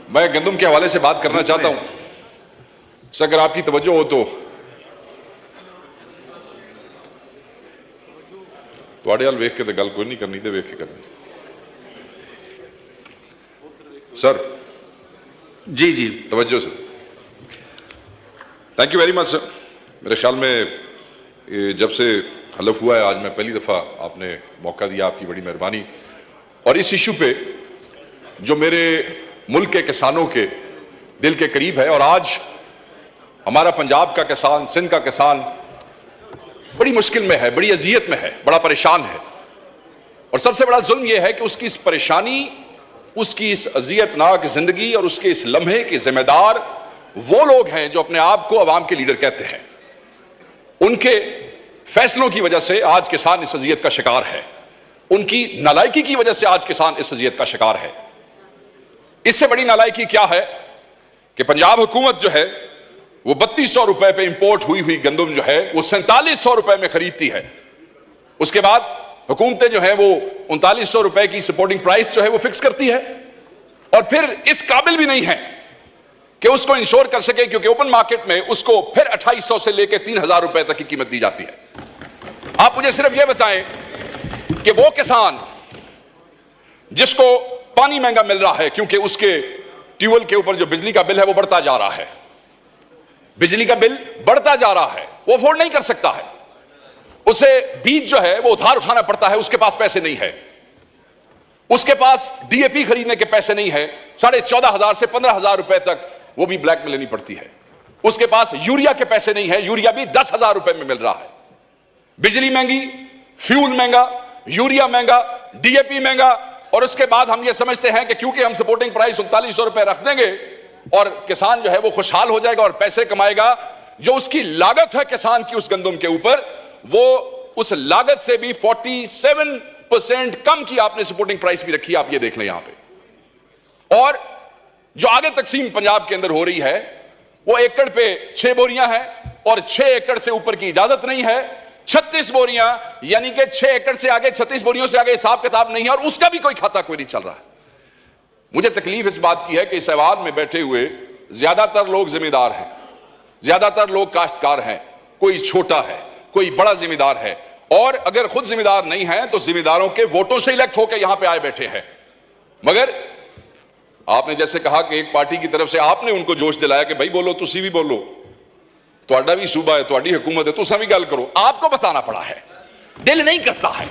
मैं गंदम के हवाले से बात करना चाहता हूं। सर अगर आपकी तवज्जो हो तो ਤੁਹਾਡੇ ਵੱਲ ਵੇਖ ਕੇ ਤੇ ਗੱਲ ਕੋਈ नहीं करनी ਤੇ ਵੇਖ के करनी। सर जी जी तवज्जो sir, thank you very much sir. मेरे ख्याल में जब से हलफ हुआ है आज मैं पहली दफा आपने मौका दिया, आपकी बड़ी मेहरबानी। और इस इशू पे जो मेरे मुल्क के किसानों के दिल के करीब है, और आज हमारा पंजाब का किसान, सिंध का किसान बड़ी मुश्किल में है, बड़ी अजियत में है, बड़ा परेशान है। और सबसे बड़ा जुल्म यह है कि उसकी इस परेशानी, उसकी इस अजियतनाक जिंदगी और उसके इस लम्हे के जिम्मेदार वो लोग हैं जो अपने आप को अवाम के लीडर कहते हैं। उनके फैसलों की वजह से आज किसान इस अजियत का शिकार है, उनकी नालायकी की वजह से आज किसान इस अजियत का शिकार है। इससे बड़ी नालायकी क्या है कि पंजाब हुकूमत जो है वो 3200 रुपए पे इंपोर्ट हुई गंदम जो है वो 4700 रुपए में खरीदती है। उसके बाद हुकूमतें जो है वो 3900 रुपए की सपोर्टिंग प्राइस जो है वो फिक्स करती है, और फिर इस काबिल भी नहीं है कि उसको इंश्योर कर सके, क्योंकि ओपन मार्केट में उसको फिर 2800 से लेकर 3000 रुपए तक की कीमत दी जाती है। आप मुझे सिर्फ यह बताएं कि वो किसान जिसको पानी महंगा मिल रहा है क्योंकि उसके ट्यूबवेल के ऊपर जो बिजली का बिल है वो बढ़ता जा रहा है, बिजली का बिल बढ़ता जा रहा है, वो अफोर्ड नहीं कर सकता है, उसे बीज जो है वो उधार उठाना पड़ता है, उसके पास पैसे नहीं है, उसके पास डीएपी खरीदने के पैसे नहीं है, 14,500 से 15,000 रुपए तक वो भी ब्लैक में लेनी पड़ती है, उसके पास यूरिया के पैसे नहीं है, यूरिया भी 10,000 रुपए में मिल रहा है। बिजली महंगी, फ्यूल महंगा, यूरिया महंगा, डीएपी महंगा, और उसके बाद हम ये समझते हैं कि क्योंकि हम सपोर्टिंग प्राइस 3900 रुपए रख देंगे और किसान जो है वो खुशहाल हो जाएगा और पैसे कमाएगा। जो उसकी लागत है किसान की उस गंदम के ऊपर, वो उस लागत से भी 47% कम की आपने सपोर्टिंग प्राइस भी रखी है, आप ये देख लें यहां पे। और जो आगे तकसीम पंजाब के अंदर हो रही है वो एकड़ पे 6 बोरियां हैं, और 6 एकड़ से ऊपर की इजाजत नहीं है। 36 बोरियां, यानी कि 6 एकड़ से आगे, 36 बोरियों से आगे हिसाब किताब नहीं है, और उसका भी कोई खाता कोई नहीं चल रहा है। मुझे तकलीफ इस बात की है कि इस ऐवान में बैठे हुए ज्यादातर लोग जिम्मेदार हैं, ज्यादातर लोग काश्तकार हैं, कोई छोटा है, कोई बड़ा जिम्मेदार है, और अगर खुद जिम्मेदार नहीं है तो जिम्मेदारों के वोटों से इलेक्ट होकर यहां पे आए बैठे हैं। मगर आपने जैसे कहा कि एक पार्टी की तरफ से आपने उनको जोश दिलाया कि भाई बोलो, तुसी भी बोलो, ਤੁਹਾਡਾ भी सूबा है, ਤੁਹਾਡੀ हुकूमत है, तुसा भी गल करो। आपको बताना पड़ा है, दिल नहीं करता है।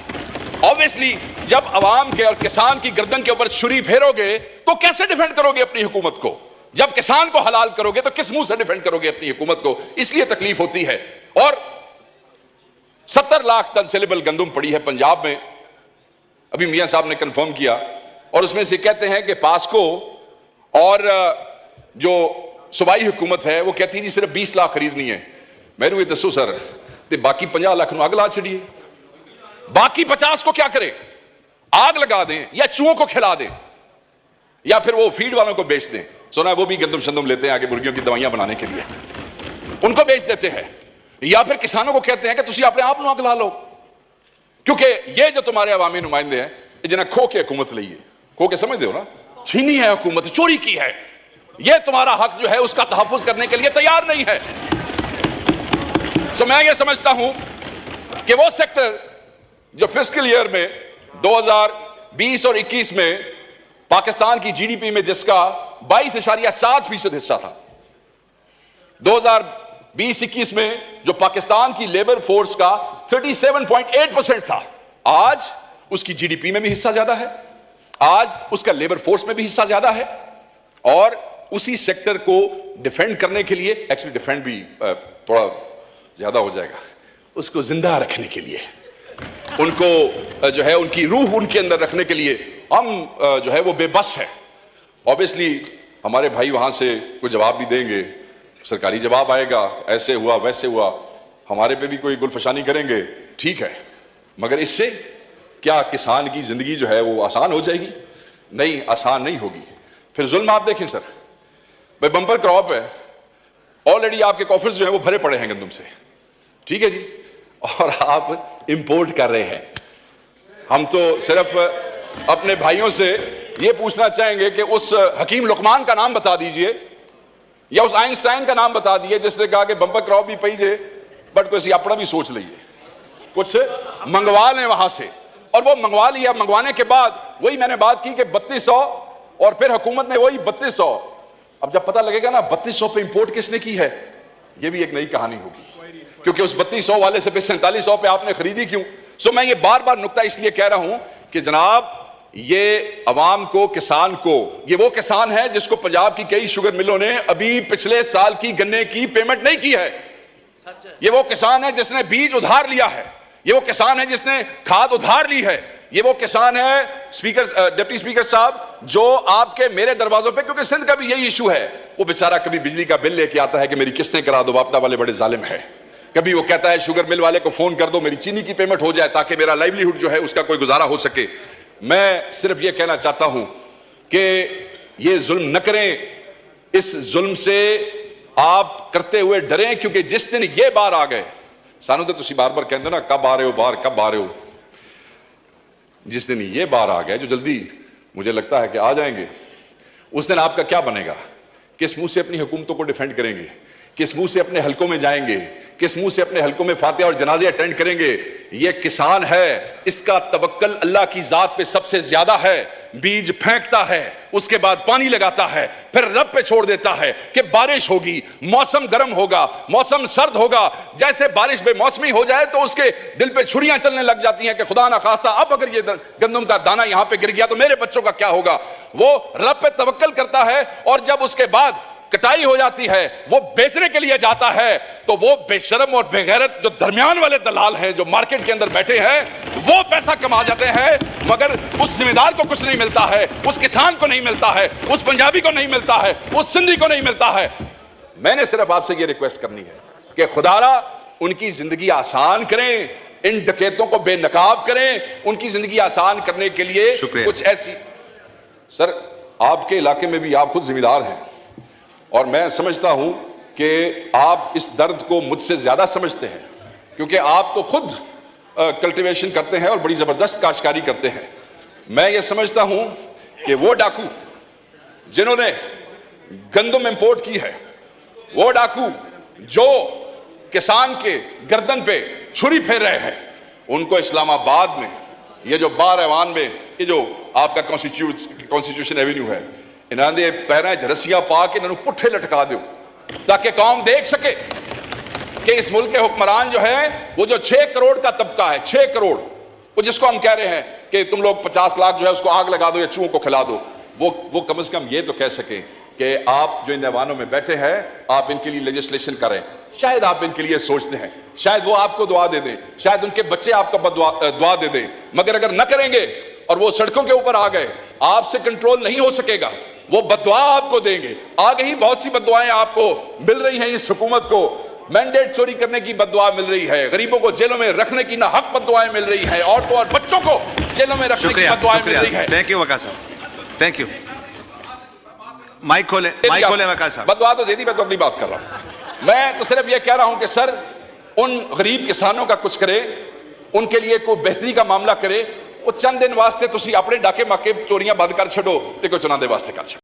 ऑब्वियसली जब अवाम के और किसान की गर्दन के ऊपर छुरी फेरोगे तो कैसे डिफेंड करोगे अपनी हुकूमत को? जब किसान को हलाल करोगे तो किस मुंह से डिफेंड करोगे अपनी हुकूमत को? इसलिए तकलीफ होती है। और 70 लाख टन सेलेबल गंदम पड़ी है पंजाब में, अभी मियां साहब ने कंफर्म किया, और उसमें से कहते हैं कि पास्को और जो सूबाई हुकूमत है वो कहती है जी सिर्फ 20 लाख खरीदनी है। मैनू ये दसो सर, ते बाकी 50 लाख आग ला छड़िए, बाकी 50 को क्या करें? आग लगा दें या चूहों को खिला दें या फिर वो फीड वालों को बेच दें। सुना है वो भी गंदम शंदम लेते हैं आगे मुर्गियों की दवाइयां बनाने के लिए, उनको बेच देते हैं, या फिर किसानों को कहते हैं कि तुसी अपने आप आग ला लो, क्योंकि ये जो तुम्हारे अवामी नुमाइंदे हैं जिन्हें खो के हुकूमत ली है, खो के समझते हो ना, छीनी है हुकूमत, चोरी की है, ये तुम्हारा हक जो है उसका तहफ्फुज करने के लिए तैयार नहीं है। सो मैं ये समझता हूं कि वो सेक्टर जो फिस्कल ईयर में 2020 और 21 में पाकिस्तान की जीडीपी में जिसका 22.7% हिस्सा था, 2020-21 में जो पाकिस्तान की लेबर फोर्स का 37.8% था, आज उसकी जीडीपी में भी हिस्सा ज्यादा है, आज उसका लेबर फोर्स में भी हिस्सा ज्यादा है। और उसी सेक्टर को डिफेंड करने के लिए, एक्चुअली डिफेंड भी थोड़ा ज्यादा हो जाएगा, उसको जिंदा रखने के लिए, उनको जो है उनकी रूह उनके अंदर रखने के लिए हम जो है वो बेबस है। ऑब्वियसली हमारे भाई वहां से कोई जवाब भी देंगे, सरकारी जवाब आएगा, ऐसे हुआ वैसे हुआ, हमारे पे भी कोई गुलफशानी करेंगे, ठीक है, मगर इससे क्या किसान की जिंदगी जो है वो आसान हो जाएगी? नहीं, आसान नहीं होगी। फिर जुल्म आप देखें सर, भाई बम्पर क्रॉप है, ऑलरेडी आपके कॉफर्स जो है वो भरे पड़े हैं गंदम से, ठीक है जी, और आप इंपोर्ट कर रहे हैं। हम तो सिर्फ अपने भाइयों से ये पूछना चाहेंगे कि उस हकीम लुकमान का नाम बता दीजिए या उस आइंस्टाइन का नाम बता दीजिए जिसने कहा कि बंपर क्रॉप भी पीजे बट कोई अपना भी सोच लीजिए, कुछ मंगवा लें वहां से। और वो मंगवा लिया, मंगवाने के बाद वही मैंने बात की कि 3200 और फिर हुकूमत ने वही 3200। अब जब पता लगेगा ना 3200 पे इंपोर्ट किसने की है, ये भी एक नई कहानी होगी, क्योंकि उस 3200 वाले से फिर 4700 पे आपने खरीदी क्यों। सो मैं ये बार बार नुक्ता इसलिए कह रहा हूं कि जनाब ये अवाम को, किसान को, ये वो किसान है जिसको पंजाब की कई शुगर मिलों ने अभी पिछले साल की गन्ने की पेमेंट नहीं की है। ये वो किसान है जिसने बीज उधार लिया है, ये वो किसान है जिसने खाद उधार ली है, ये वो किसान है स्पीकर, डिप्टी स्पीकर साहब, जो आपके मेरे दरवाजों पे, क्योंकि सिंध का भी यही इशू है, वो बेचारा कभी बिजली का बिल लेके आता है कि मेरी किस्तें करा दो, वापडा वाले बड़े जालिम है। कभी वो कहता है शुगर मिल वाले को फोन कर दो मेरी चीनी की पेमेंट हो जाए ताकि मेरा लाइवलीहुड जो है उसका कोई गुजारा हो सके। मैं सिर्फ ये कहना चाहता हूं कि ये जुल्म न करें, इस जुल्म से आप करते हुए डरें, क्योंकि जिस दिन ये बार आ गए, सानू तो तुसी बार बार कहते हो ना कब आ रहे हो बाहर, कब आ रहे हो, जिस दिन ये बार आ गए, जो जल्दी मुझे लगता है कि आ जाएंगे, उस दिन आपका क्या बनेगा? किस मुंह से अपनी हुकूमतों को डिफेंड करेंगे, किस मुंह से अपने हलकों में जाएंगे, किस मुंह से अपने हलकों में फातिहा और जनाजे अटेंड करेंगे? ये किसान है, इसका तवक्कल अल्लाह की जात पे सबसे ज्यादा है। बीज फेंकता है, उसके बाद पानी लगाता है, फिर रब पे छोड़ देता है कि बारिश होगी, मौसम गर्म होगा, मौसम सर्द होगा। जैसे बारिश बेमौसमी हो जाए तो उसके दिल पे छुरियां चलने लग जाती हैं कि खुदा ना खास्ता अब अगर ये गंदम का दाना यहां पे गिर गया तो मेरे बच्चों का क्या होगा। वो रब पे तवक्कल करता है और जब उसके बाद कटाई हो जाती है, वो बेचने के लिए जाता है, तो वो बेशरम और बेगैरत जो दरमियान वाले दलाल हैं, जो मार्केट के अंदर बैठे हैं, वो पैसा कमा जाते हैं, मगर उस जिम्मेदार को कुछ नहीं मिलता है, उस किसान को नहीं मिलता है, उस पंजाबी को नहीं मिलता है, उस सिंधी को नहीं मिलता है। मैंने सिर्फ आपसे ये रिक्वेस्ट करनी है कि खुदारा उनकी जिंदगी आसान करें, इन डकैतों को बेनकाब करें, उनकी जिंदगी आसान करने के लिए कुछ ऐसी। सर आपके इलाके में भी आप खुद जिम्मेदार हैं और मैं समझता हूं कि आप इस दर्द को मुझसे ज्यादा समझते हैं, क्योंकि आप तो खुद कल्टीवेशन करते हैं और बड़ी जबरदस्त काश्तकारी करते हैं। मैं ये समझता हूं कि वो डाकू जिन्होंने गंदम इंपोर्ट की है, वो डाकू जो किसान के गर्दन पे छुरी फेर रहे हैं, उनको इस्लामाबाद में ये जो बार ऐवान में ये जो आपका कॉन्स्टिट्यूशन एवेन्यू है, इन्होंने पैरों च रस्सियां पा के इन्होंने पुट्ठे लटका दो ताकि कौम देख सके कि इस मुल्क के हुक्मरान जो है, वो जो 6 करोड़ का तबका है, 6 करोड़, वो जिसको हम कह रहे हैं कि तुम लोग 50 लाख जो है उसको आग लगा दो या चूहों को खिला दो, वो कम से कम ये तो कह सके कि आप जो इन ऐवानों में बैठे हैं, आप इनके लिए लेजिस्लेशन करें। शायद आप इनके लिए सोचते हैं, शायद वो आपको दुआ दे दें, शायद उनके बच्चे आपको दुआ दे दें, मगर अगर न करेंगे और वो सड़कों के ऊपर आ गए, आपसे कंट्रोल नहीं हो सकेगा, वो बददुआ आपको देंगे। आगे ही बहुत सी बददुआएं आपको मिल रही हैं। इस हुकूमत को मैंडेट चोरी करने की बददुआ मिल रही है, गरीबों को जेलों में रखने की ना हक बददुआएं मिल रही हैं, औरतों और बच्चों को जेलों में रखने की बददुआएं मिल रही है। थैंक यू वकार साहब, थैंक यू। माइक खोले वकार साहब। बददुआ तो दे दी, मैं तो अगली बात कर रहा हूं। मैं तो सिर्फ यह कह रहा हूं कि सर उन गरीब किसानों का कुछ करे, उनके लिए कोई बेहतरी का मामला करे। वो चंद दिन वास्ते तुसी अपने डाके माके चोरियां बंद कर छड़ो ते कोई चुनाव दे वास्ते कर छड़ो।